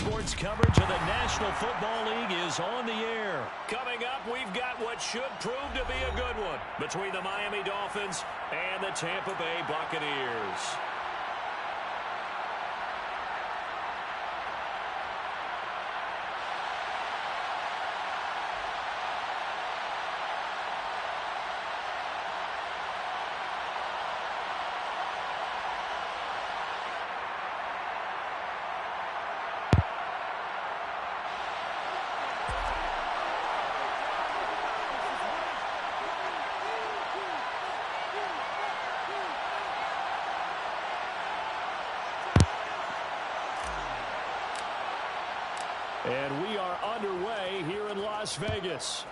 Sports coverage of the National Football League is on the air. Coming up, we've got what should prove to be a good one between the Miami Dolphins and the Tampa Bay Buccaneers. And we are underway here in Las Vegas.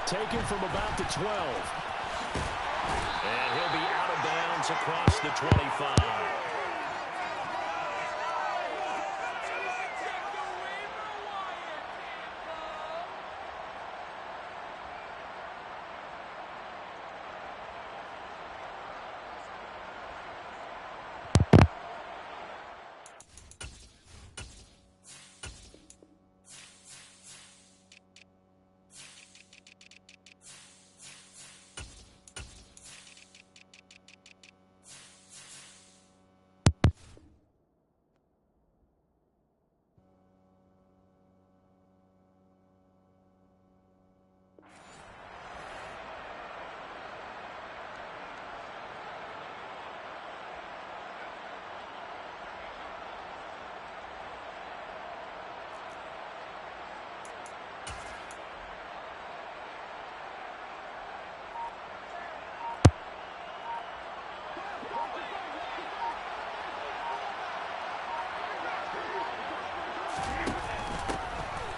Taken from about the 12. And he'll be out of bounds across the 25.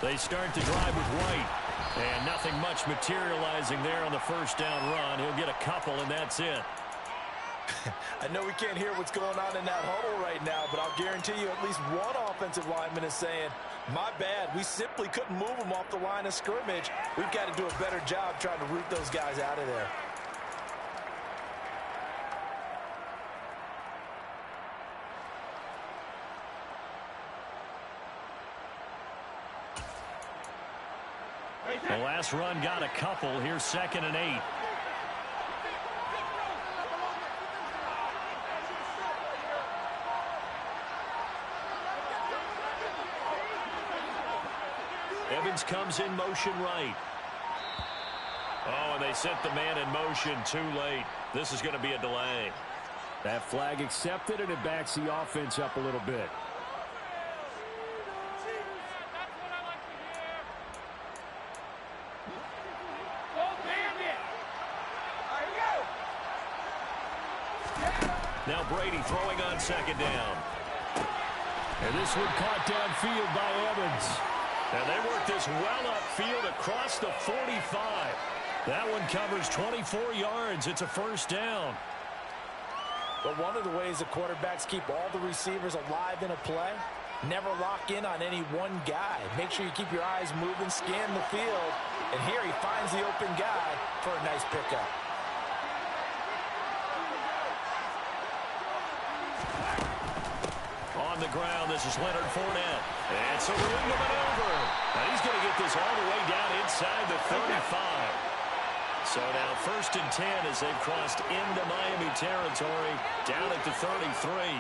They start to drive with White. And nothing much materializing there on the first down run. He'll get a couple, and that's it. I know we can't hear what's going on in that huddle right now, but I'll guarantee you at least one offensive lineman is saying, my bad, we simply couldn't move them off the line of scrimmage. We've got to do a better job trying to root those guys out of there. The last run got a couple. Here's 2nd and 8. Evans comes in motion right. Oh, and they sent the man in motion too late. This is going to be a delay. That flag accepted, and it backs the offense up a little bit. Now Brady throwing on 2nd down. And this one caught downfield by Evans. And they work this well upfield across the 45. That one covers 24 yards. It's a first down. But one of the ways the quarterbacks keep all the receivers alive in a play, never lock in on any one guy. Make sure you keep your eyes moving, scan the field. And here he finds the open guy for a nice pickup. On the ground, this is Leonard Fournette. And so we're in the maneuver. And he's going to get this all the way down inside the 35. So now 1st and 10 as they've crossed into Miami territory down at the 33.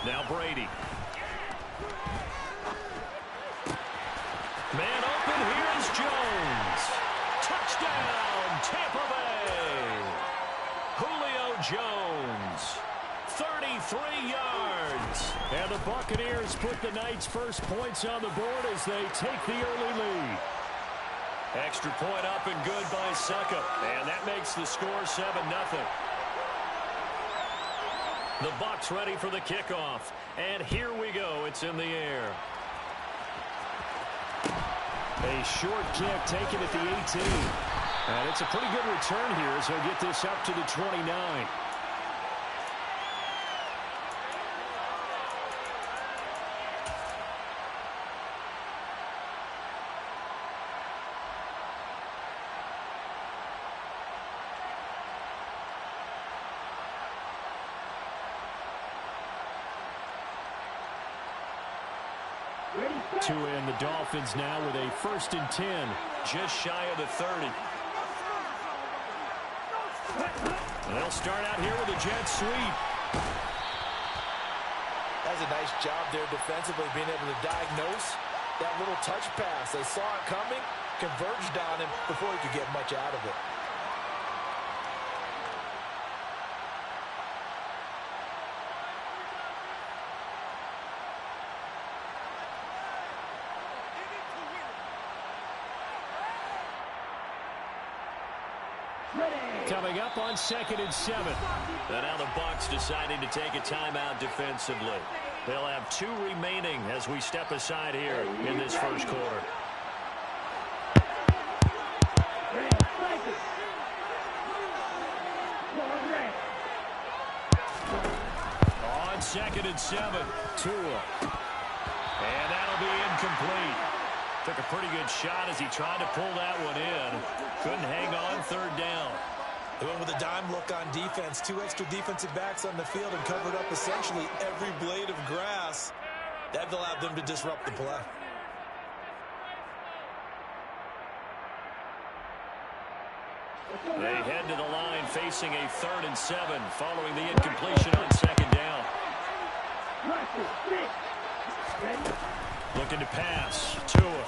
Now Brady. Man open, here's Jones. Touchdown, Tampa Bay. Julio Jones, 33 yards. And the Buccaneers put the night's first points on the board as they take the early lead. Extra point up and good by Suckup. And that makes the score 7-0. The Bucs ready for the kickoff. And here we go. It's in the air. A short kick taken at the 18. And it's a pretty good return here as he'll get this up to the 29. To end the Dolphins now with a 1st and 10. Just shy of the 30. They'll start out here with a jet sweep. That's a nice job there defensively, being able to diagnose that little touch pass. They saw it coming, converged on him before he could get much out of it. Coming up on 2nd and 7. And now the Bucs deciding to take a timeout defensively. They'll have 2 remaining as we step aside here in this first quarter. On 2nd and 7. Tua. And that'll be incomplete. Took a pretty good shot as he tried to pull that one in. Couldn't hang on 3rd down. They went with a dime look on defense. 2 extra defensive backs on the field and covered up essentially every blade of grass. That allowed them to disrupt the play. They head to the line facing a 3rd and 7 following the incompletion on 2nd down. Looking to pass. Tua.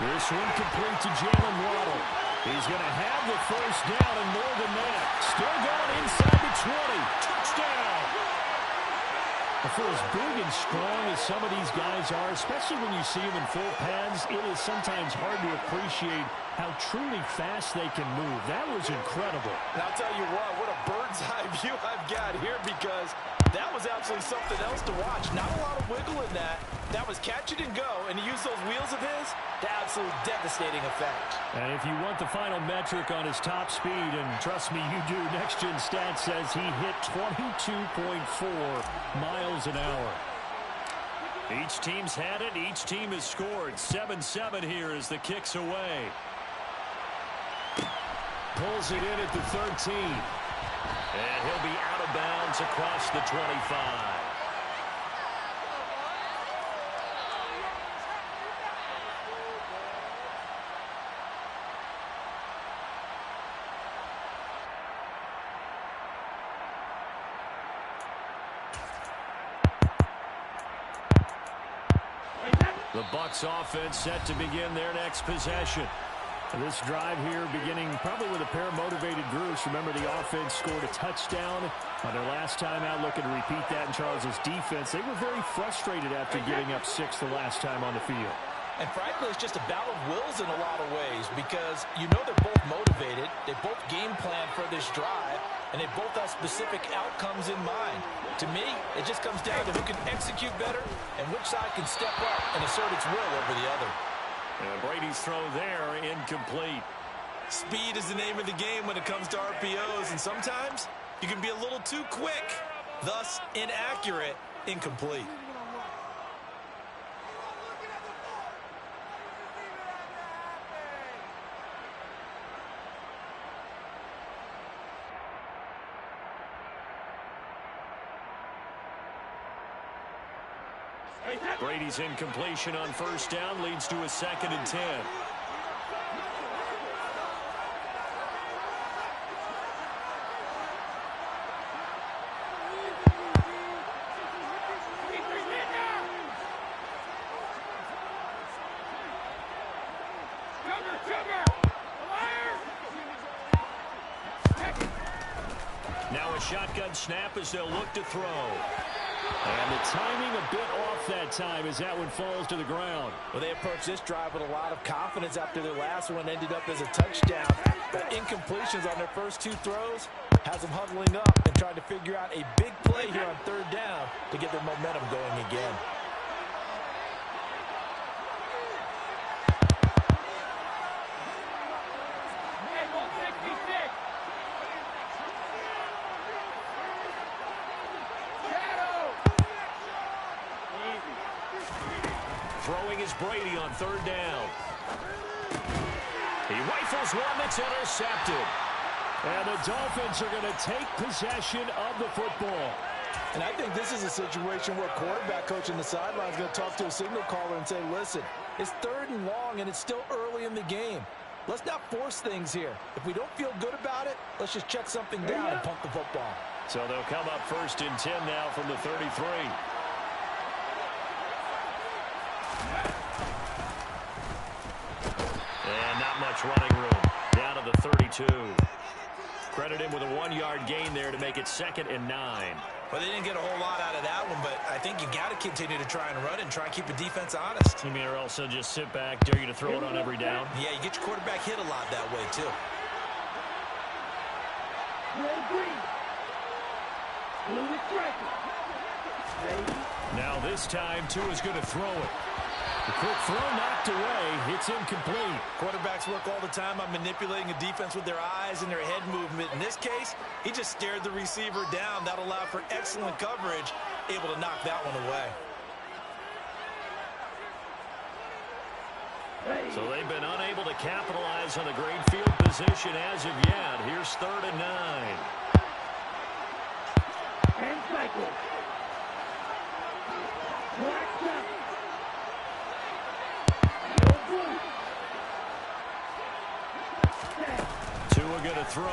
This one complete to Jalen Waddle. He's going to have the 1st down and more than that. Still going inside the 20. Touchdown. For as big and strong as some of these guys are, especially when you see them in full pads, it is sometimes hard to appreciate how truly fast they can move. That was incredible. And I'll tell you what a bird's eye view I've got here, because that was absolutely something else to watch. Not a lot of wiggle in that. That was catch it and go, and he used those wheels of his to absolute devastating effect. And if you want the final metric on his top speed, and trust me, you do, Next Gen Stats says he hit 22.4 miles an hour. Each team's had it. Each team has scored. 7-7 here as the kick's away. Pulls it in at the 13. And he'll be out of bounds across the 25. The Bucs offense set to begin their next possession. This drive here beginning probably with a pair of motivated groups. Remember, the offense scored a touchdown on their last time out. Looking to repeat that in Charles's defense. They were very frustrated after giving up 6 the last time on the field. And frankly, it's just a battle of wills in a lot of ways, because you know they're both motivated. They both game plan for this drive, and they both have specific outcomes in mind. To me, it just comes down to who can execute better and which side can step up and assert its will over the other. And Brady's throw there, incomplete. Speed is the name of the game when it comes to RPOs, and sometimes you can be a little too quick, thus inaccurate, incomplete. Brady's incompletion on 1st down leads to a 2nd and 10. Now a shotgun snap as they'll look to throw. And the timing a bit off that time as that one falls to the ground. Well, they approached this drive with a lot of confidence after their last one ended up as a touchdown. But incompletions on their first 2 throws has them huddling up and trying to figure out a big play here on 3rd down to get their momentum going again. Throwing is Brady on 3rd down. He rifles one that's intercepted. And the Dolphins are going to take possession of the football. And I think this is a situation where quarterback coach in the sideline is going to talk to a signal caller and say, listen, it's 3rd and long, and it's still early in the game. Let's not force things here. If we don't feel good about it, let's just check something down and punt the football. So they'll come up 1st and 10 now from the 33. And not much running room. Down to the 32. Credit him with a 1-yard gain there to make it 2nd and 9. Well, they didn't get a whole lot out of that one, but I think you got to continue to try and run and try and keep the defense honest. You mean or else they'll just sit back, dare you to throw it on every down? Yeah, you get your quarterback hit a lot that way, too. Now this time, Tua's going to throw it. The quick throw knocked away. It's incomplete. Quarterbacks work all the time on manipulating a defense with their eyes and their head movement. In this case, he just stared the receiver down. That allowed for excellent coverage, able to knock that one away. So they've been unable to capitalize on a great field position as of yet. Here's 3rd and 9. And cycle. Tua going to throw.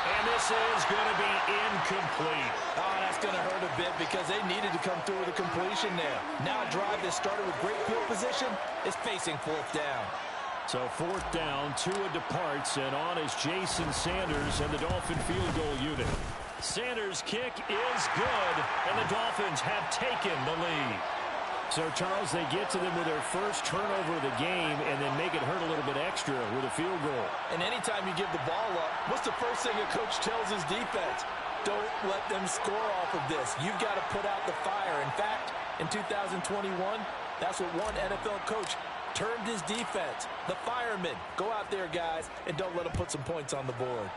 And this is going to be incomplete. Oh, that's going to hurt a bit because they needed to come through with a completion there. Now a drive that started with great field position is facing 4th down. So 4th down, Tua departs, and on is Jason Sanders and the Dolphin field goal unit. Sanders' kick is good, and the Dolphins have taken the lead. So, Charles, they get to them with their first turnover of the game and then make it hurt a little bit extra with a field goal. And anytime you give the ball up, what's the first thing a coach tells his defense? Don't let them score off of this. You've got to put out the fire. In fact, in 2021, that's what one NFL coach termed his defense. The firemen. Go out there, guys, and don't let them put some points on the board.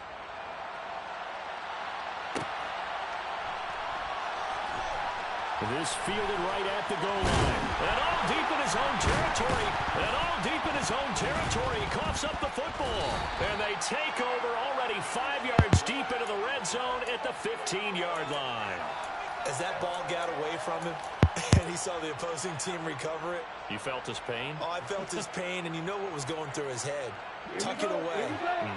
This fielded right at the goal line. And all deep in his own territory. And all deep in his own territory. He coughs up the football. And they take over already 5 yards deep into the red zone at the 15-yard line. As that ball got away from him, and he saw the opposing team recover it. You felt his pain? Oh, I felt his pain, and you know what was going through his head. Tuck it away.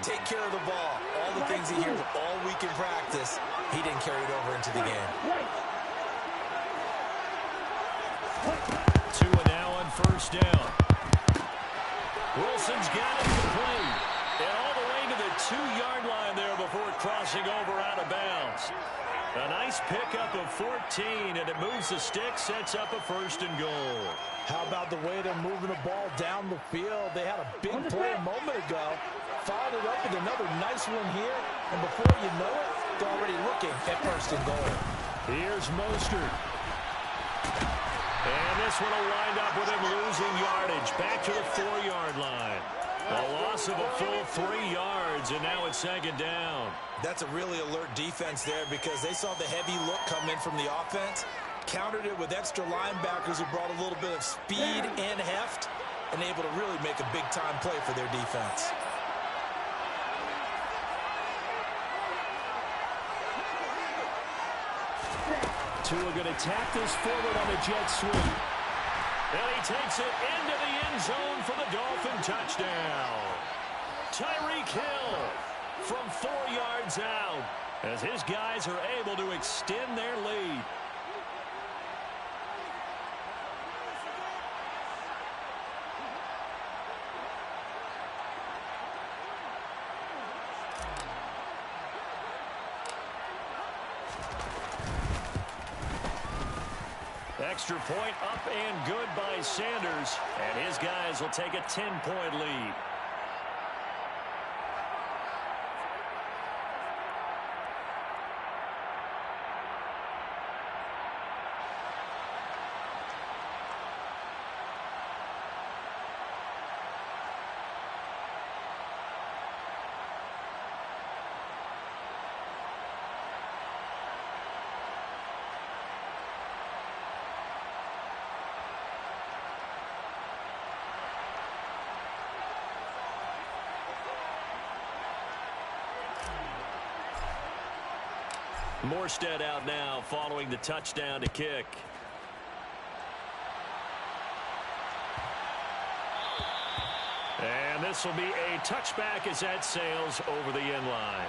Take care of the ball. All the things he hears all week in practice, he didn't carry it over into the game. Tua now on 1st down. Wilson's got it complete. And all the way to the 2-yard line there before crossing over out of bounds. A nice pickup of 14, and it moves the stick, sets up a 1st and goal. How about the way they're moving the ball down the field? They had a big play a moment ago. Followed it up with another nice one here. And before you know it, they're already looking at 1st and goal. Here's Mostert. And this one will wind up with him losing yardage. Back to the 4-yard line. A loss of a full 3 yards, and now it's 2nd down. That's a really alert defense there because they saw the heavy look come in from the offense, countered it with extra linebackers who brought a little bit of speed and heft, and able to really make a big-time play for their defense. Tua going to tap this forward on the jet sweep. And he takes it into the end zone for the Dolphin touchdown. Tyreek Hill from 4 yards out as his guys are able to extend their lead. Extra point up and good by Sanders. And his guys will take a 10-point lead. Morstead out now following the touchdown to kick. And this will be a touchback as that sails over the end line.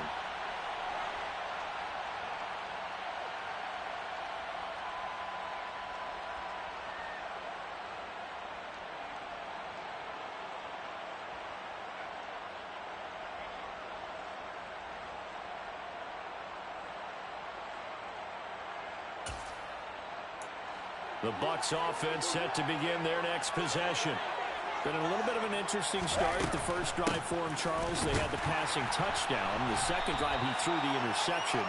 The Bucs offense set to begin their next possession. Been a little bit of an interesting start. The first drive for him, Charles, they had the passing touchdown. The second drive, he threw the interception.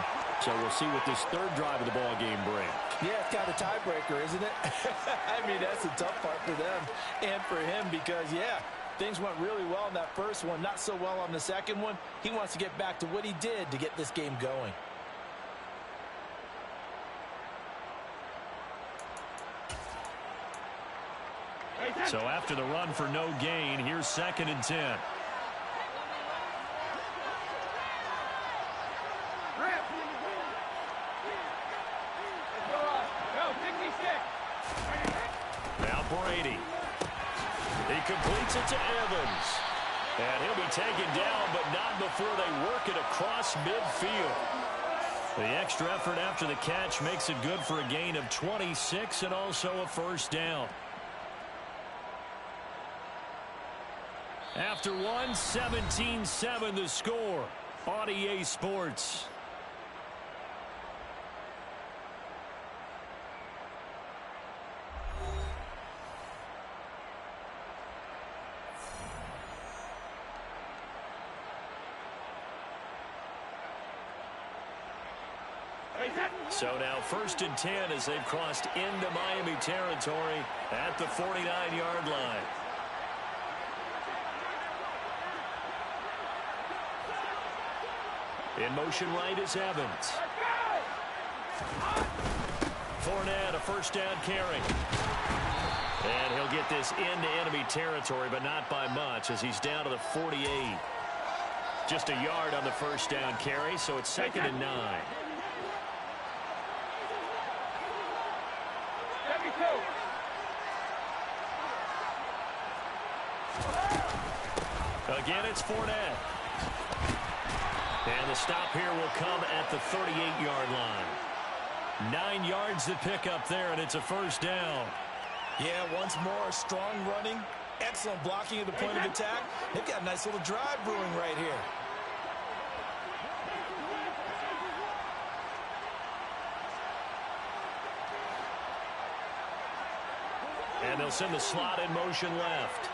So we'll see what this third drive of the ball game brings. Yeah, it's kind of a tiebreaker, isn't it? I mean, that's the tough part for them and for him because, yeah, things went really well in that first one, not so well on the second one. He wants to get back to what he did to get this game going. So after the run for no gain, here's 2nd and 10. Now Brady. He completes it to Evans. And he'll be taken down, but not before they work it across midfield. The extra effort after the catch makes it good for a gain of 26 and also a first down. After one, 17-7 the score on EA Sports. So now 1st and 10 as they've crossed into Miami territory at the 49-yard line. In motion right is Evans. Fournette, a first down carry. And he'll get this into enemy territory, but not by much as he's down to the 48. Just a yard on the first down carry, so it's 2nd and 9. Again, it's Fournette. And the stop here will come at the 38-yard line. 9 yards to pick up there, and it's a first down. Yeah, once more, strong running, excellent blocking at the point of attack. They've got a nice little drive brewing right here. And they'll send the slot in motion left.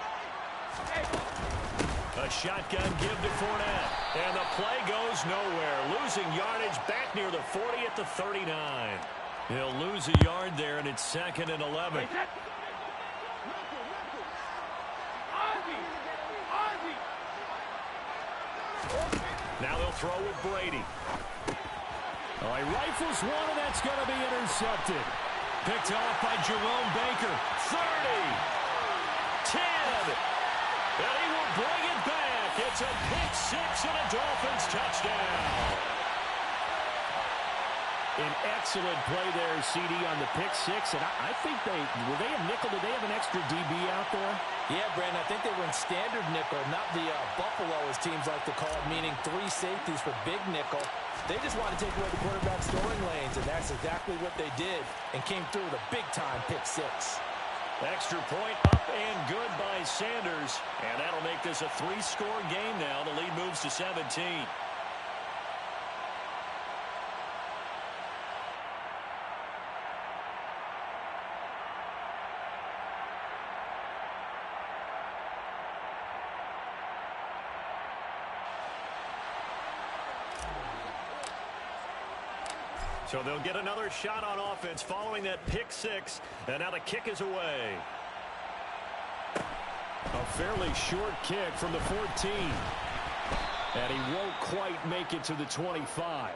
A shotgun give to Fournette. And the play goes nowhere. Losing yardage back near the 40 at the 39. He'll lose a yard there, and it's 2nd and 11. Now they'll throw with Brady. Oh, he rifles one, and that's going to be intercepted. Picked off by Jerome Baker. 30. 10. And he will bring it back. It's a pick six and a Dolphins touchdown. An excellent play there, CD, on the pick six. And I think were they a nickel? Did they have an extra DB out there? Yeah, Brandon, I think they were in standard nickel, not the Buffalo, as teams like to call it, meaning 3 safeties for big nickel. They just wanted to take away the quarterback's throwing lanes, and that's exactly what they did, and came through with a big-time pick six. Extra point up and good by Sanders. And that'll make this a 3-score game now. The lead moves to 17. So they'll get another shot on offense following that pick six. And now the kick is away. A fairly short kick from the 14. And he won't quite make it to the 25.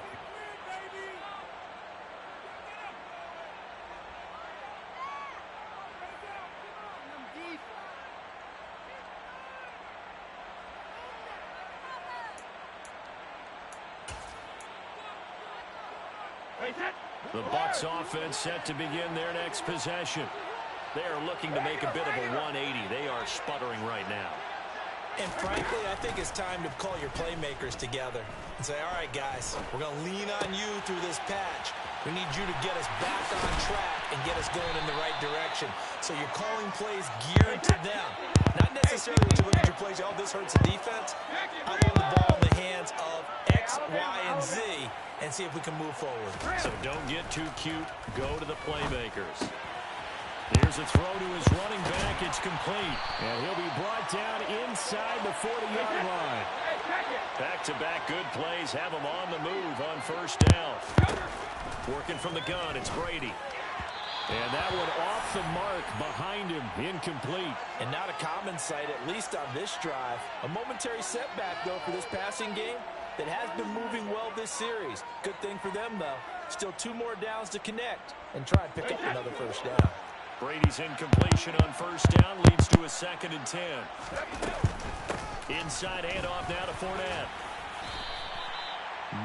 The Bucs offense set to begin their next possession. They are looking to make a bit of a 180. They are sputtering right now. And frankly, I think it's time to call your playmakers together and say, all right, guys, we're going to lean on you through this patch. We need you to get us back on track and get us going in the right direction. So you're calling plays geared to them. Not necessarily when you look at your plays, oh, this hurts the defense. I want the ball in the hands of X, Y, and Z and see if we can move forward. So don't get too cute. Go to the playmakers. Here's a throw to his running back. It's complete. And he'll be brought down inside the 40-yard line. Back-to-back good plays have him on the move on first down. Working from the gun, it's Brady. And that one off the mark behind him, incomplete. And not a common sight, at least on this drive. A momentary setback, though, for this passing game that has been moving well this series. Good thing for them, though. Still 2 more downs to connect and try and pick up another first down. Brady's incompletion on first down leads to a 2nd and 10. Inside handoff now to Fournette.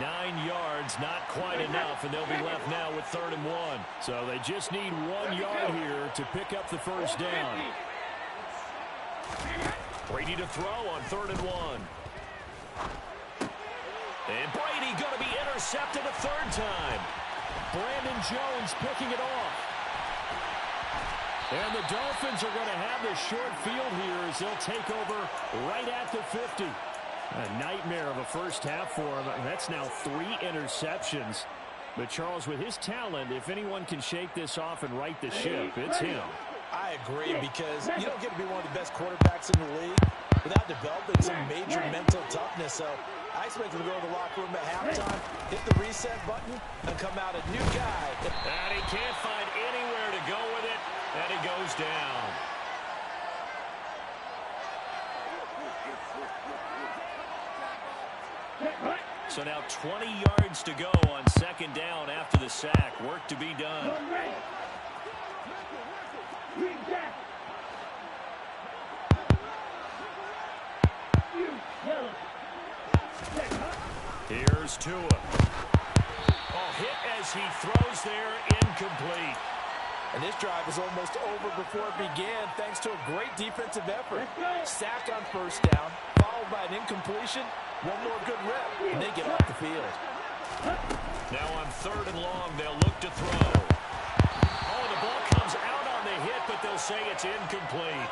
9 yards, not quite enough, and they'll be left now with 3rd and 1. So they just need 1 yard here to pick up the first down. Brady to throw on 3rd and 1. And Brady going to be intercepted a 3rd time. Brandon Jones picking it off. And the Dolphins are going to have the short field here as they'll take over right at the 50. A nightmare of a first half for him. That's now 3 interceptions. But, Charles, with his talent, if anyone can shake this off and right the ship, it's him. I agree, because you don't get to be one of the best quarterbacks in the league without developing some major mental toughness. So I expect him to go to the locker room at halftime, hit the reset button, and come out a new guy. And he can't find anywhere to go with it, and he goes down. So now 20 yards to go on 2nd down after the sack. Work to be done. Here's Tua. Oh, hit as he throws there, incomplete. And this drive is almost over before it began, thanks to a great defensive effort. Sack on first down, followed by an incompletion. One more good rep, and they get off the field. Now on 3rd and long, they'll look to throw. Oh, the ball comes out on the hit, but they'll say it's incomplete.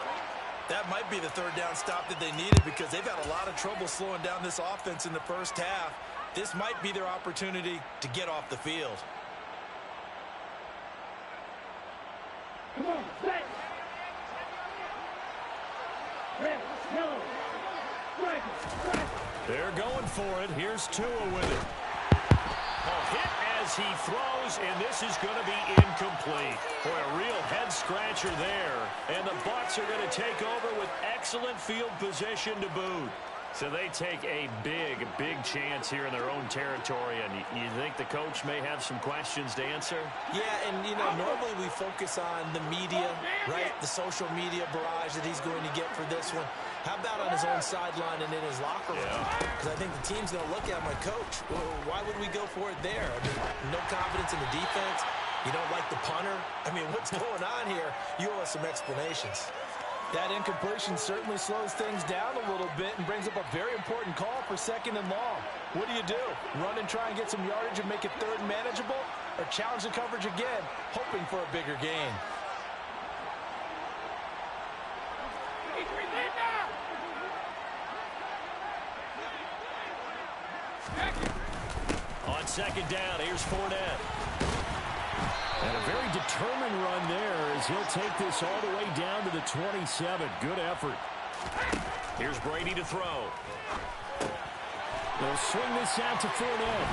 That might be the 3rd down stop that they needed, because they've had a lot of trouble slowing down this offense in the first half. This might be their opportunity to get off the field. Come on, set. Red, yellow, striker. They're going for it. Here's Tua with it. A hit as he throws, and this is going to be incomplete. Boy, a real head-scratcher there. And the Bucs are going to take over with excellent field position to boot. So they take a big, big chance here in their own territory. And you think the coach may have some questions to answer? Yeah, and, you know, normally we focus on the media, right? The social media barrage that he's going to get for this one. How about on his own sideline and in his locker room? Because I think the team's going to look at my coach. Well, why would we go for it there? I mean, no confidence in the defense. You don't like the punter. I mean, what's going on here? You owe us some explanations. That incompletion certainly slows things down a little bit and brings up a very important call for 2nd and long. What do? Run and try and get some yardage and make it 3rd and manageable? Or challenge the coverage again, hoping for a bigger gain? On 2nd down, here's Fournette. And a very determined run there as he'll take this all the way down to the 27. Good effort. Here's Brady to throw. They'll swing this out to Fournette.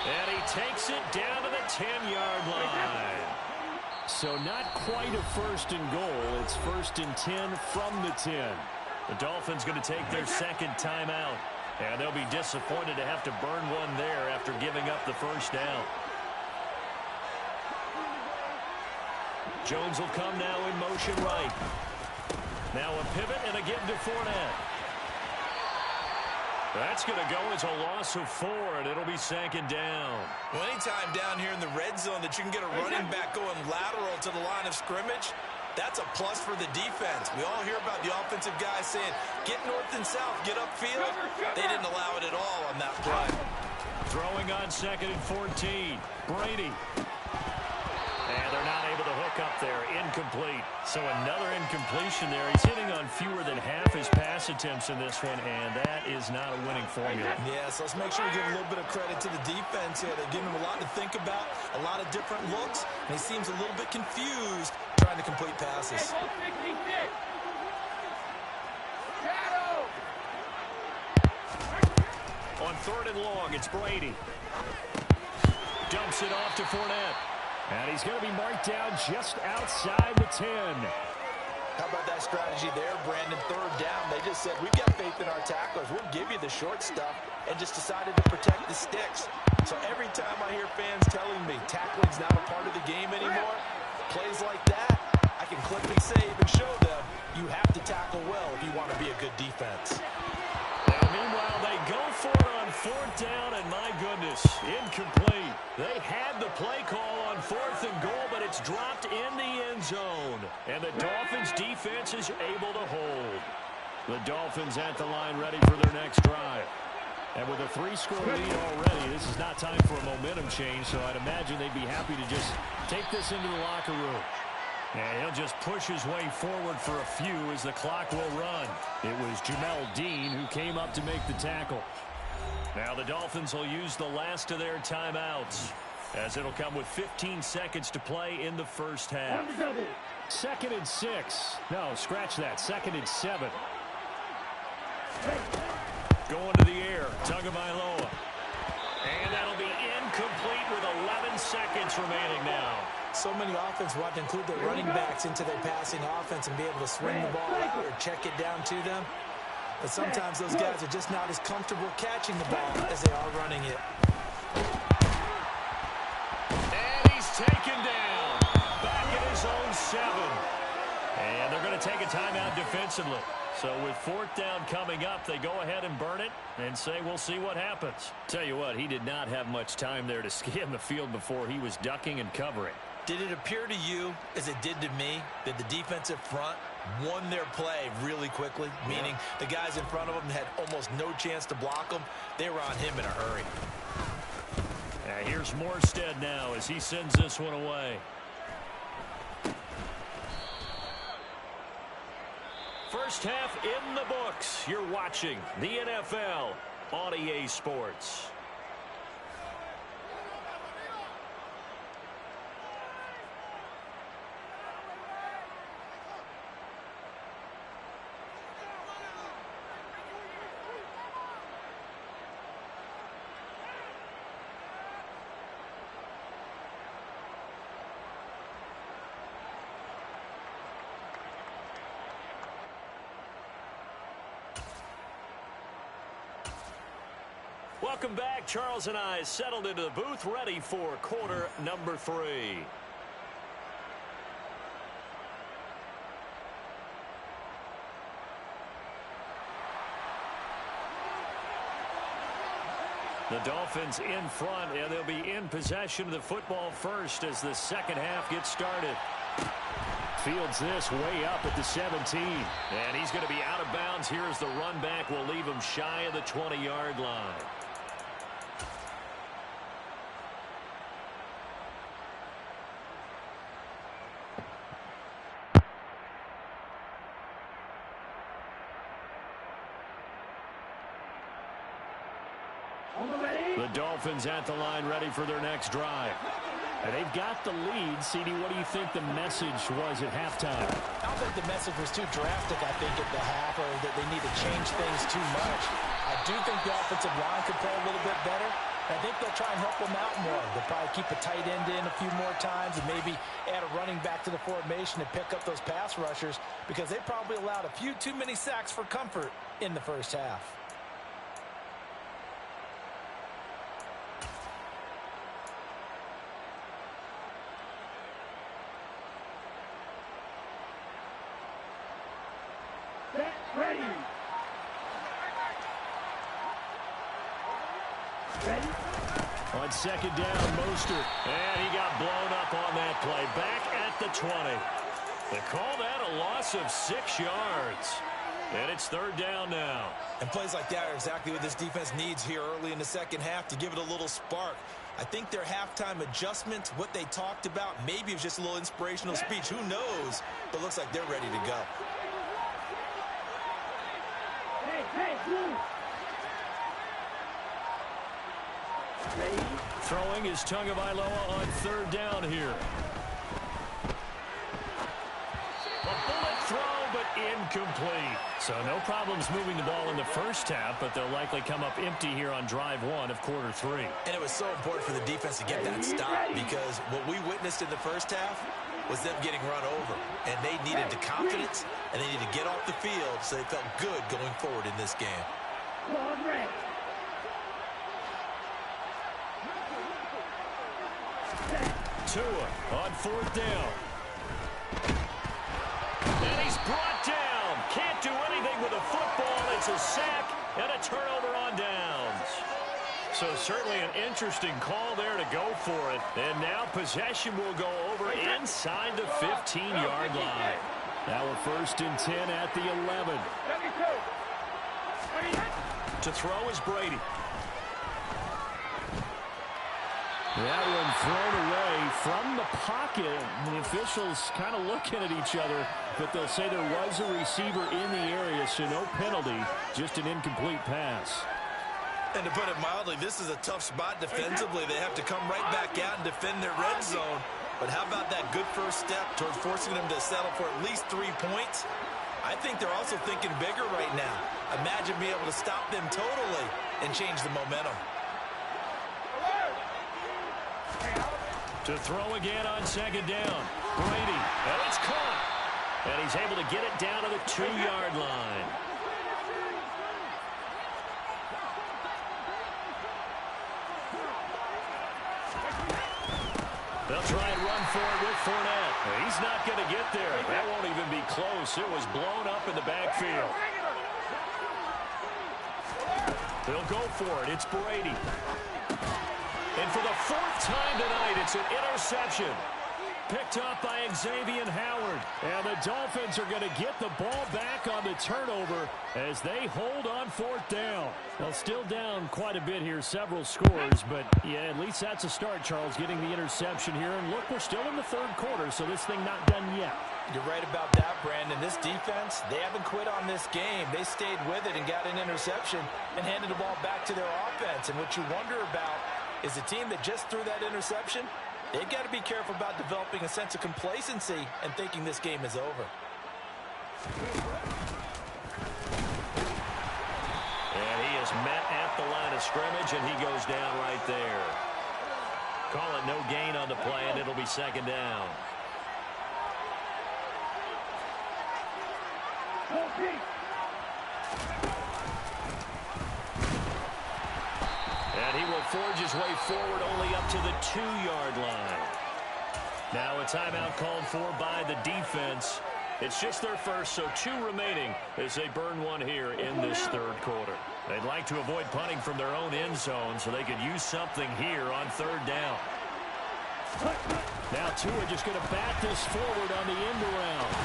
And he takes it down to the 10-yard line. So not quite a 1st and goal. It's 1st and 10 from the 10. The Dolphins going to take their 2nd timeout. And they'll be disappointed to have to burn one there after giving up the first down. Jones will come now in motion right. Now a pivot and again to Fournette. That's going to go as a loss of 4, and it'll be second down. Well, anytime down here in the red zone that you can get a running back going lateral to the line of scrimmage, that's a plus for the defense. We all hear about the offensive guys saying, get north and south, get upfield. They didn't allow it at all on that play. Throwing on second and 14. Brady. And they're not able to hook up there. Incomplete. So another incompletion there. He's hitting on fewer than half his pass attempts in this one, and that is not a winning formula. Yes, let's make sure we give a little bit of credit to the defense here. They're giving him a lot to think about, a lot of different looks, and he seems a little bit confused trying to complete passes. On third and long, it's Brady. Dumps it off to Fournette. And he's going to be marked down just outside the 10. How about that strategy there, Brandon? Third down. They just said, we've got faith in our tacklers. We'll give you the short stuff, and just decided to protect the sticks. So every time I hear fans telling me tackling's not a part of the game anymore, plays like that, I can clip and save and show them you have to tackle well if you want to be a good defense. Now, meanwhile, they go for it on fourth down, and my goodness, incomplete. They had the play call on fourth and goal, but it's dropped in the end zone. And the Dolphins' defense is able to hold. The Dolphins at the line ready for their next drive. And with a 3-score lead already, this is not time for a momentum change, so I'd imagine they'd be happy to just take this into the locker room. And he'll just push his way forward for a few as the clock will run. It was Jamel Dean who came up to make the tackle. Now the Dolphins will use the last of their timeouts, as it'll come with 15 seconds to play in the first half. 2nd and 6. No, scratch that. 2nd and 7. Going to the air. Tagovailoa. And that'll be incomplete with 11 seconds remaining now. So many offenses want to include their running backs into their passing offense and be able to swing the ball out or check it down to them. But sometimes those guys are just not as comfortable catching the ball as they are running it. And he's taken down. Back at his own 7. And they're going to take a timeout defensively. So with fourth down coming up, they go ahead and burn it and say, we'll see what happens. Tell you what, he did not have much time there to scan the field before he was ducking and covering. Did it appear to you, as it did to me, that the defensive front won their play really quickly? Meaning the guys in front of them had almost no chance to block them. They were on him in a hurry. Here's Morstead now as he sends this one away. First half in the books. You're watching the NFL on EA Sports. Welcome back. Charles and I settled into the booth, ready for quarter number 3. The Dolphins in front, and they'll be in possession of the football first as the second half gets started. Fields this way up at the 17. And he's going to be out of bounds here as the run back will leave him shy of the 20-yard line. The Dolphins at the line ready for their next drive. And they've got the lead. CD, what do you think the message was at halftime? I don't think the message was too drastic, I think, at the half, or that they need to change things too much. I do think the offensive line could play a little bit better. I think they'll try and help them out more. They'll probably keep a tight end in a few more times and maybe add a running back to the formation to pick up those pass rushers, because they probably allowed a few too many sacks for comfort in the first half. Ready? On second down, Mostert. And he got blown up on that play. Back at the 20. They call that a loss of 6 yards. And it's third down now. And plays like that are exactly what this defense needs here early in the second half to give it a little spark. I think their halftime adjustment, what they talked about, maybe it was just a little inspirational speech. Who knows? But looks like they're ready to go. Hey, move. Ready? Throwing is Tagovailoa on third down here. A bullet throw, but incomplete. So no problems moving the ball in the first half, but they'll likely come up empty here on drive 1 of quarter 3. And it was so important for the defense to get that stop because what we witnessed in the first half was them getting run over. And they needed the confidence, and they needed to get off the field so they felt good going forward in this game. Ball red. Tua on fourth down. And he's brought down. Can't do anything with a football. It's a sack and a turnover on downs. So certainly an interesting call there to go for it. And now possession will go over inside the 15-yard line. Now a first and 10 at the 11. To throw is Brady. That one thrown away from the pocket. The officials kind of looking at each other, but they'll say there was a receiver in the area, so no penalty, just an incomplete pass. And to put it mildly, this is a tough spot defensively. They have to come right back out and defend their red zone. But how about that good first step towards forcing them to settle for at least 3 points? I think they're also thinking bigger right now. Imagine being able to stop them totally and change the momentum. To throw again on second down. Brady. And it's caught. And he's able to get it down to the 2-yard line. They'll try and run for it with Fournette. He's not going to get there. That won't even be close. It was blown up in the backfield. They'll go for it. It's Brady. And for the 4th time tonight, it's an interception. Picked up by Xavier Howard. And the Dolphins are going to get the ball back on the turnover as they hold on 4th down. Well, still down quite a bit here, several scores. But, yeah, at least that's a start, Charles, getting the interception here. And look, we're still in the 3rd quarter, so this thing not done yet. You're right about that, Brandon. This defense, they haven't quit on this game. They stayed with it and got an interception and handed the ball back to their offense. And what you wonder about is a team that just threw that interception, they've got to be careful about developing a sense of complacency and thinking this game is over. And he is met at the line of scrimmage, and he goes down right there. Call it no gain on the play, and it'll be second down. And he will forge his way forward only up to the 2-yard line. Now a timeout called for by the defense. It's just their first, so 2 remaining as they burn one here in this 3rd quarter. They'd like to avoid punting from their own end zone so they could use something here on 3rd down. Now Tua just going to bat this forward on the end around.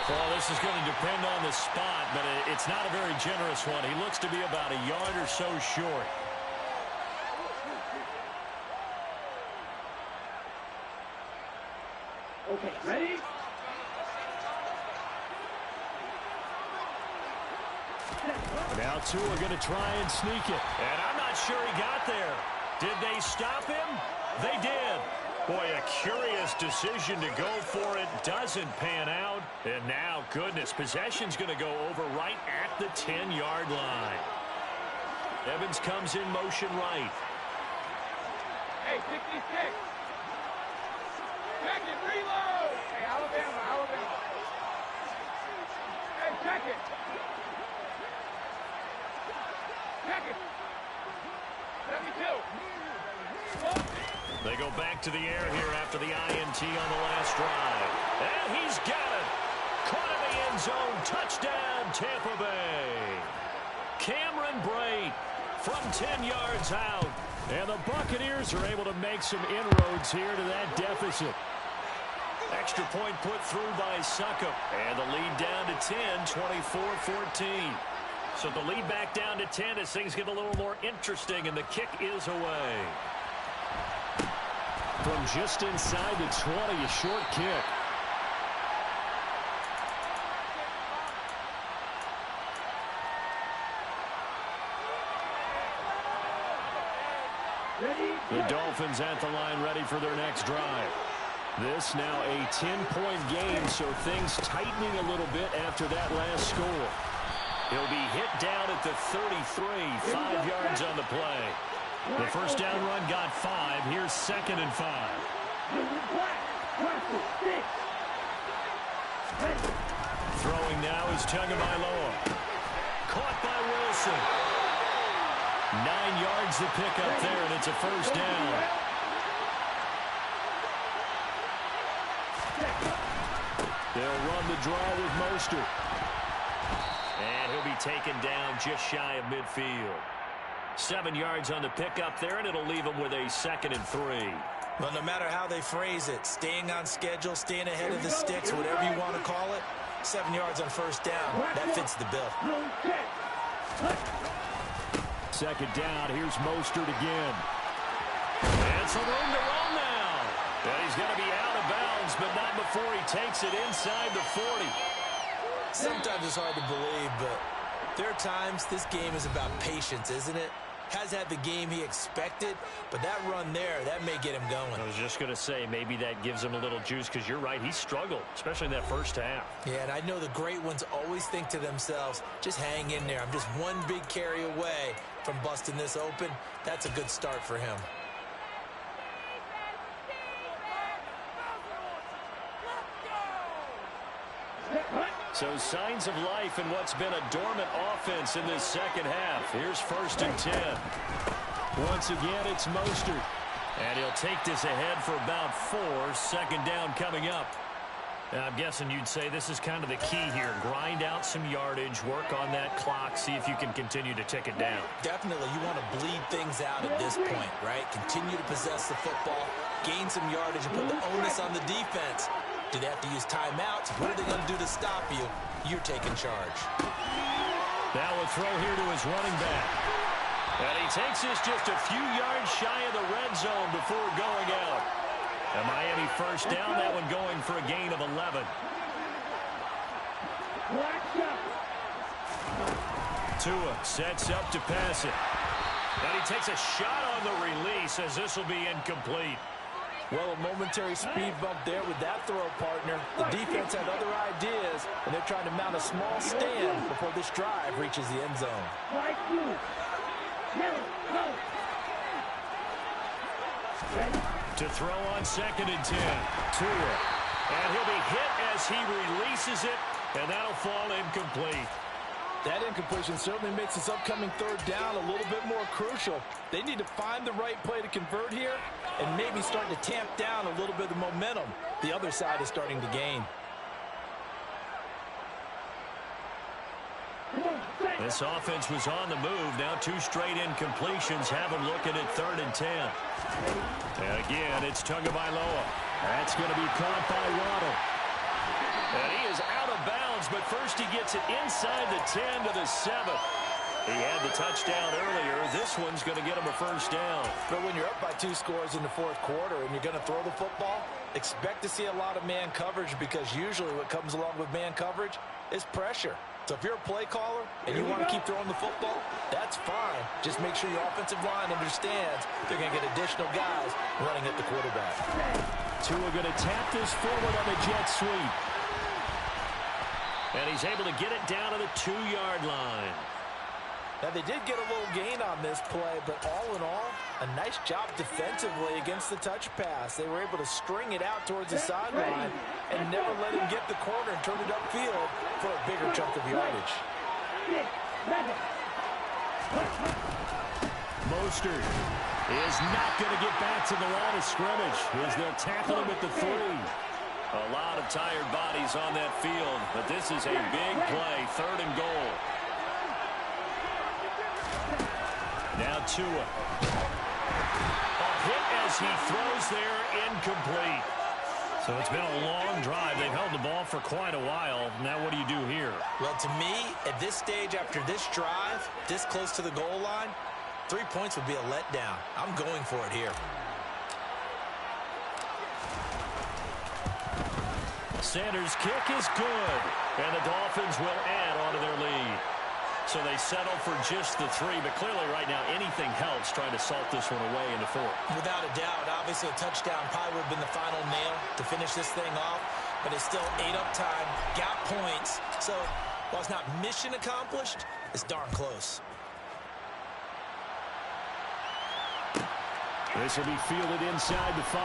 Well, this is going to depend on the spot, but it's not a very generous one. He looks to be about a yard or so short. Okay, ready? Now Tua going to try and sneak it. And I'm not sure he got there. Did they stop him? They did. Boy, a curious decision to go for it. Doesn't pan out. And now, goodness, possession's going to go over right at the 10-yard line. Evans comes in motion right. Hey, 66. Check it, reload. Hey, Alabama. Hey, check it. Check it. 72. They go back to the air here after the INT on the last drive. And he's got it. Caught in the end zone. Touchdown, Tampa Bay. Cameron Brate from 10 yards out And the Buccaneers are able to make some inroads here to that deficit. Extra point put through by Succop. And the lead down to 10, 24-14. So the lead back down to 10 as things get a little more interesting, and the kick is away. From just inside the 20, a short kick. The Dolphins at the line ready for their next drive. This now a 10-point game, so things tightening a little bit after that last score. He'll be hit down at the 33, 5 yards on the play. The first down run got 5. Here's 2nd and 5. Throwing now is Tagovailoa. Caught by Wilson. 9 yards to pick up there, and it's a first down. They'll run the draw with Mostert. And he'll be taken down just shy of midfield. 7 yards on the pickup there, and it'll leave him with a 2nd and 3. Well, no matter how they phrase it, staying on schedule, staying ahead of the sticks, whatever you want to call it, 7 yards on first down, that fits the bill. 2nd down, here's Mostert again. And some room to run now. And he's going to be out of bounds, but not before he takes it inside the 40. Sometimes it's hard to believe, but there are times this game is about patience, isn't it? Has had the game he expected, but that run there, that may get him going. I was just going to say, maybe that gives him a little juice, because you're right, he struggled, especially in that first half. Yeah, and I know the great ones always think to themselves, just hang in there. I'm just one big carry away from busting this open. That's a good start for him. So signs of life in what's been a dormant offense in this second half. Here's 1st and 10. Once again, it's Mostert. And he'll take this ahead for about 4. 2nd down coming up. Now, I'm guessing you'd say this is kind of the key here. Grind out some yardage, work on that clock, see if you can continue to tick it down. Definitely, you want to bleed things out at this point, right? Continue to possess the football, gain some yardage, and put the onus on the defense. Do they have to use timeouts? What are they going to do to stop you? You're taking charge. Now a throw here to his running back. And he takes this just a few yards shy of the red zone before going out. A Miami first down, that one going for a gain of 11. Tua sets up to pass it. And he takes a shot on the release as this will be incomplete. Well, a momentary speed bump there with that throw partner. The defense had other ideas, and they're trying to mount a small stand before this drive reaches the end zone. To throw on 2nd and 10. Tua. And he'll be hit as he releases it, and that'll fall incomplete. That incompletion certainly makes this upcoming 3rd down a little bit more crucial. They need to find the right play to convert here and maybe start to tamp down a little bit of momentum the other side is starting to gain. This offense was on the move. Now 2 straight incompletions have them looking at 3rd and 10. And again, it's Tagovailoa. That's going to be caught by Waddle. And he is out of bounds, but first he gets it inside the 10 to the 7. He had the touchdown earlier. This one's going to get him a first down. But when you're up by 2 scores in the 4th quarter and you're going to throw the football, expect to see a lot of man coverage, because usually what comes along with man coverage is pressure. So if you're a play caller and you want to keep throwing the football, that's fine. Just make sure your offensive line understands they're going to get additional guys running at the quarterback. Tua going to tap this forward on the jet sweep. And he's able to get it down to the 2-yard line. Now, they did get a little gain on this play, but all in all, a nice job defensively against the touch pass. They were able to string it out towards the sideline and never let him get the corner and turn it upfield for a bigger chunk of yardage. Mostert is not going to get back to the line of scrimmage as they'll tackle him at the 3. A lot of tired bodies on that field, but this is a big play, 3rd and goal. Now Tua. A hit as he throws there, incomplete. So it's been a long drive. They've held the ball for quite a while. Now what do you do here? Well, to me, at this stage, after this drive, this close to the goal line, 3 points would be a letdown. I'm going for it here. Sanders' kick is good, and the Dolphins will add onto their lead. So they settle for just the 3, but clearly right now anything helps trying to salt this one away in the 4th. Without a doubt, obviously a touchdown probably would have been the final nail to finish this thing off, but it's still 8 up time, got points. So while it's not mission accomplished, it's darn close. This will be fielded inside the 5.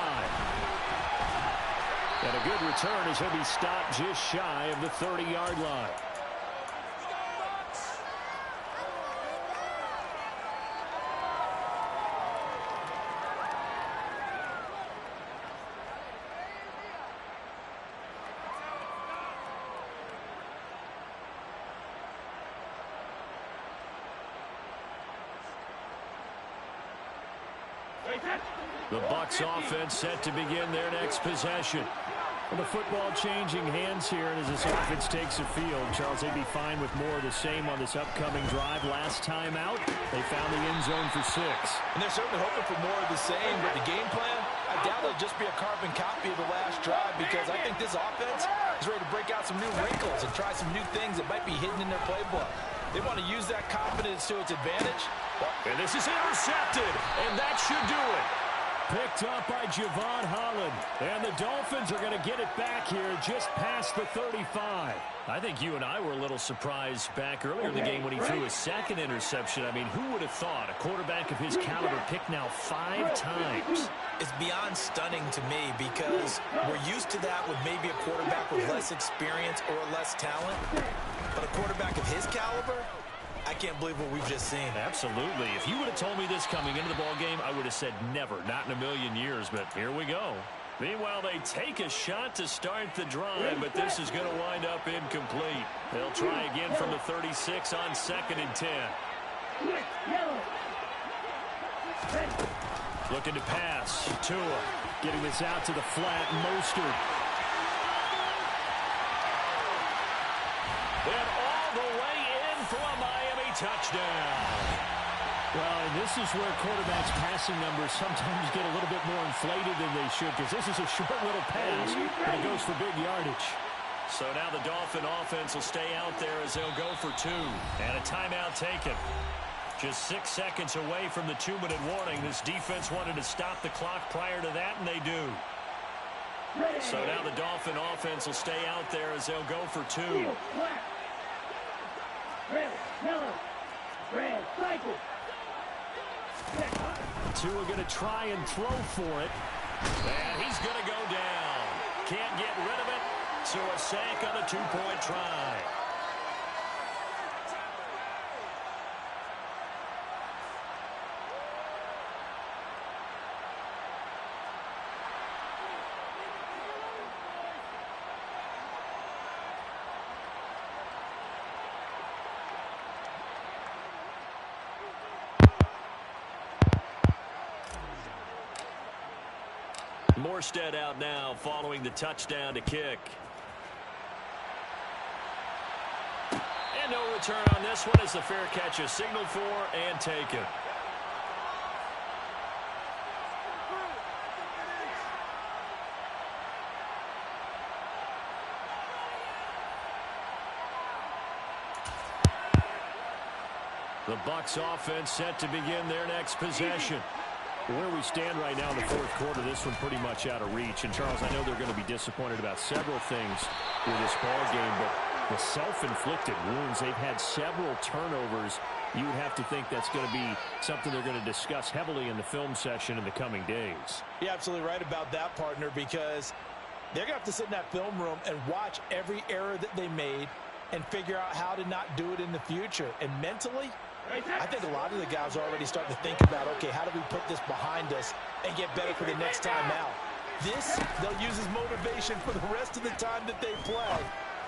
And a good return as he'll be stopped just shy of the 30-yard line. The Bucs offense set to begin their next possession. Well, the football changing hands here, and as this offense takes the field, Charles, they'd be fine with more of the same on this upcoming drive. Last time out, they found the end zone for 6. And they're certainly hoping for more of the same, but the game plan, I doubt it'll just be a carbon copy of the last drive, because I think this offense is ready to break out some new wrinkles and try some new things that might be hidden in their playbook. They want to use that confidence to its advantage. And this is intercepted, and that should do it. Picked up by Javon Holland. And the Dolphins are going to get it back here just past the 35. I think you and I were a little surprised back earlier in the game when he threw his second interception. I mean, who would have thought a quarterback of his caliber picked now 5 times? It's beyond stunning to me, because we're used to that with maybe a quarterback with less experience or less talent. But a quarterback of his caliber, I can't believe what we've just seen. Absolutely. If you would have told me this coming into the ball game, I would have said never, not in a million years, but here we go. Meanwhile, they take a shot to start the drive, but this is going to wind up incomplete. They'll try again from the 36 on 2nd and 10. Looking to pass. Tua getting this out to the flat. Mostert. And all the way in for a Miami touchdown. Well, and this is where quarterbacks' passing numbers sometimes get a little bit more inflated than they should, because this is a short little pass, but it goes for big yardage. So now the Dolphin offense will stay out there as they'll go for 2. And a timeout taken. Just 6 seconds away from the 2-minute warning. This defense wanted to stop the clock prior to that, and they do. So now the Dolphin offense will stay out there as they'll go for 2. Tua going to try and throw for it. And he's going to go down. Can't get rid of it. So a sack on the 2-point try. Morstead out now following the touchdown to kick. And no return on this one as the fair catch is signaled for and taken. The Bucs offense set to begin their next possession. Where we stand right now in the 4th quarter, this one pretty much out of reach. And, Charles, I know they're going to be disappointed about several things with this ball game, but the self-inflicted wounds, they've had several turnovers. You would have to think that's going to be something they're going to discuss heavily in the film session in the coming days. You're absolutely right about that, partner, because they're going to have to sit in that film room and watch every error that they made and figure out how to not do it in the future. And mentally, I think a lot of the guys are already starting to think about, okay, how do we put this behind us and get better for the next time out? This, they'll use as motivation for the rest of the time that they play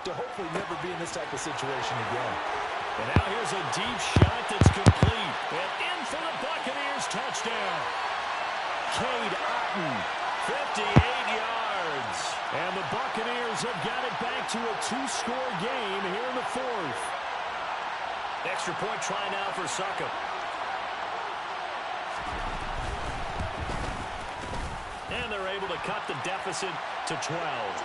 to hopefully never be in this type of situation again. And now here's a deep shot that's complete. And in for the Buccaneers touchdown. Cade Otton, 58 yards. And the Buccaneers have got it back to a 2-score game here in the fourth. Extra point try now for Succop. And they're able to cut the deficit to 12.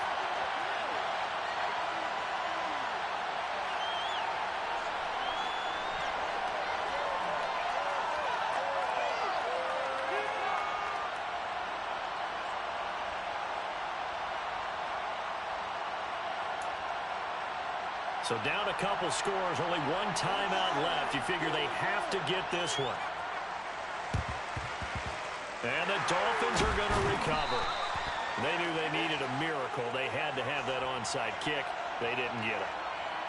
So down a couple scores, only one timeout left. You figure they have to get this one. And the Dolphins are going to recover. They knew they needed a miracle. They had to have that onside kick. They didn't get it.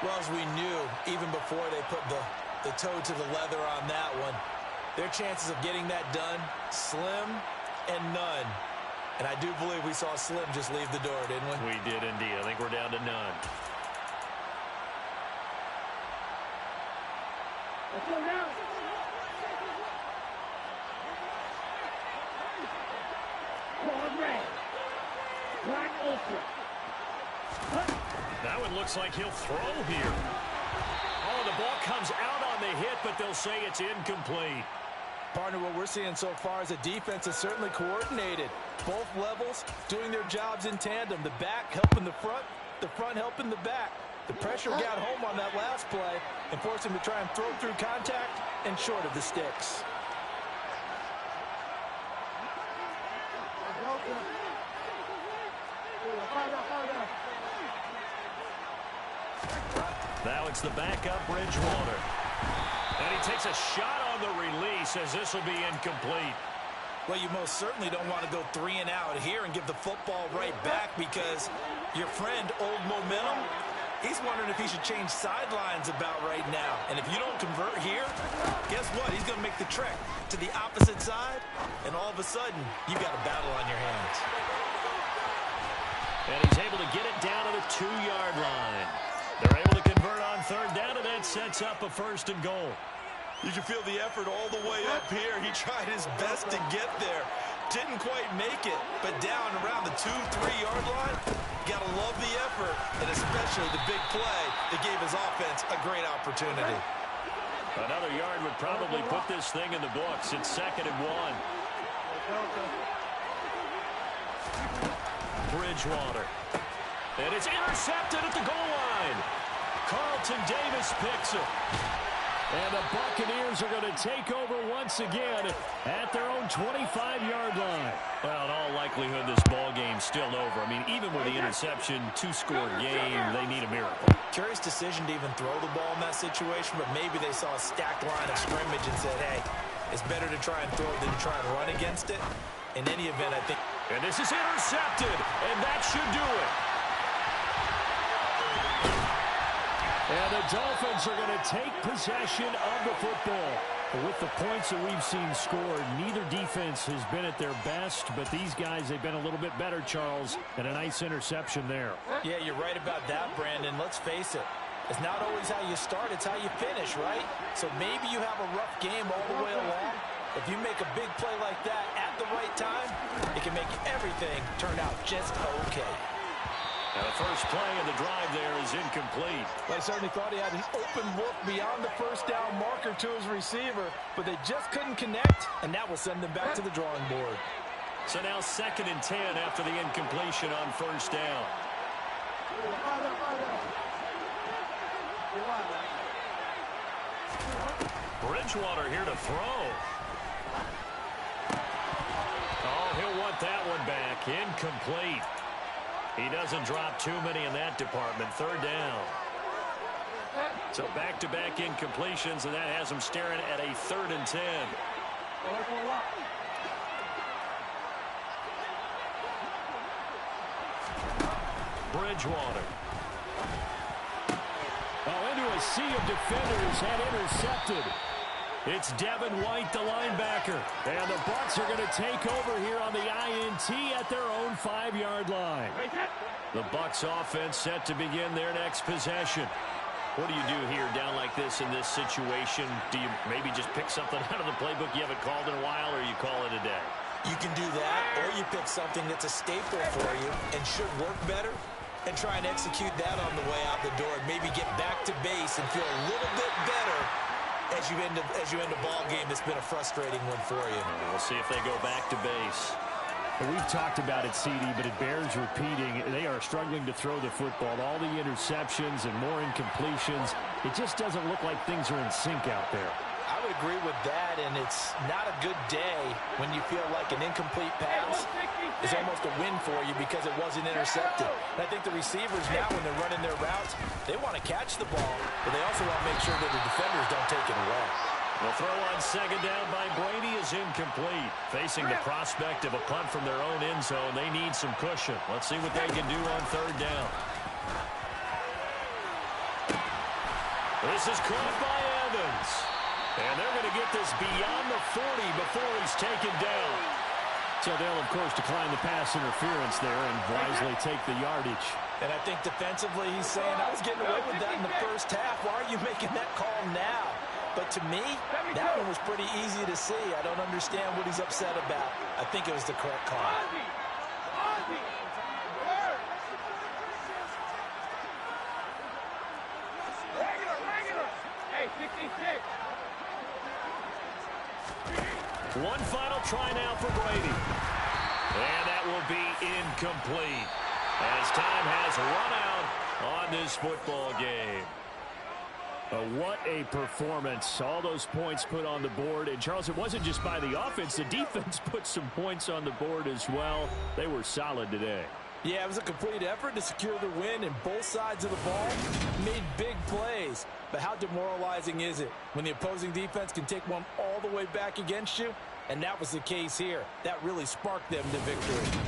Well, as we knew, even before they put the toe to the leather on that one, their chances of getting that done, slim and none. And I do believe we saw Slim just leave the door, didn't we? We did indeed. I think we're down to none. Let's go now. Corn red. Black ultra. That one looks like he'll throw here. Oh, the ball comes out on the hit, but they'll say it's incomplete. Partner, what we're seeing so far is a defense is certainly coordinated. Both levels doing their jobs in tandem. The back helping the front helping the back. The pressure got home on that last play and forced him to try and throw through contact and short of the sticks. Now it's the backup Bridgewater. And he takes a shot on the release as this will be incomplete. Well, you most certainly don't want to go 3 and out here and give the football right back because your friend, Old Momentum, he's wondering if he should change sidelines about right now. And if you don't convert here, guess what? He's going to make the trek to the opposite side, and all of a sudden, you've got a battle on your hands. And he's able to get it down to the 2-yard line. They're able to convert on third down, and that sets up a 1st and goal. You can feel the effort all the way up here. He tried his best to get there. Didn't quite make it, but down around the 2-3-yard line, got to love the effort, and especially the big play that gave his offense a great opportunity. Another yard would probably put this thing in the books. It's 2nd and 1. Bridgewater. And it's intercepted at the goal line. Carlton Davis picks it. And the Buccaneers are going to take over once again at their own 25-yard line. Well, in all likelihood, this ball game's still over. I mean, even with the interception, 2-score game, they need a miracle. Curious decision to even throw the ball in that situation, but maybe they saw a stacked line of scrimmage and said, hey, it's better to try and throw than to try and run against it. In any event, I think... And this is intercepted, and that should do it. And the Dolphins are going to take possession of the football. With the points that we've seen scored, neither defense has been at their best, but these guys, they've been a little bit better, Charles, and a nice interception there. Yeah, you're right about that, Brandon. Let's face it. It's not always how you start, it's how you finish, right? So maybe you have a rough game all the way along. If you make a big play like that at the right time, it can make everything turn out just okay. And the first play of the drive there is incomplete. Well, I certainly thought he had an open look beyond the first down marker to his receiver, but they just couldn't connect, and that will send them back to the drawing board. So now 2nd and 10 after the incompletion on 1st down. Bridgewater here to throw. Oh, he'll want that one back. Incomplete. He doesn't drop too many in that department. 3rd down. So back-to-back incompletions, and that has him staring at a 3rd and 10. Bridgewater. Oh, into a sea of defenders and intercepted. It's Devin White, the linebacker. And the Bucs are going to take over here on the INT at their own 5-yard line. The Bucs offense set to begin their next possession. What do you do here down like this in this situation? Do you maybe just pick something out of the playbook you haven't called in a while, or you call it a day? You can do that, or you pick something that's a staple for you and should work better and try and execute that on the way out the door and maybe get back to base and feel a little bit better as you end a ball game that's been a frustrating one for you. We'll see if they go back to base. We've talked about it, CD, but it bears repeating. They are struggling to throw the football. All the interceptions and more incompletions. It just doesn't look like things are in sync out there. I would agree with that, and it's not a good day when you feel like an incomplete pass is almost a win for you because it wasn't intercepted. And I think the receivers now, when they're running their routes, they want to catch the ball, but they also want to make sure that the defenders don't take it away. The throw on second down by Brady is incomplete. Facing the prospect of a punt from their own end zone, they need some cushion. Let's see what they can do on third down. This is caught by Evans. And they're going to get this beyond the 40 before he's taken down. So they'll, of course, decline the pass interference there and wisely take the yardage. And I think defensively he's saying, I was getting away with that in the first half. Why are you making that call now? But to me, that one was pretty easy to see. I don't understand what he's upset about. I think it was the correct call. Hey, 66. One final try now for Brady. And that will be incomplete as time has run out on this football game. What a performance. All those points put on the board. And, Charles, it wasn't just by the offense. The defense put some points on the board as well. They were solid today. Yeah, it was a complete effort to secure the win, and both sides of the ball made big plays. But how demoralizing is it when the opposing defense can take one all the way back against you? And that was the case here. That really sparked them to victory.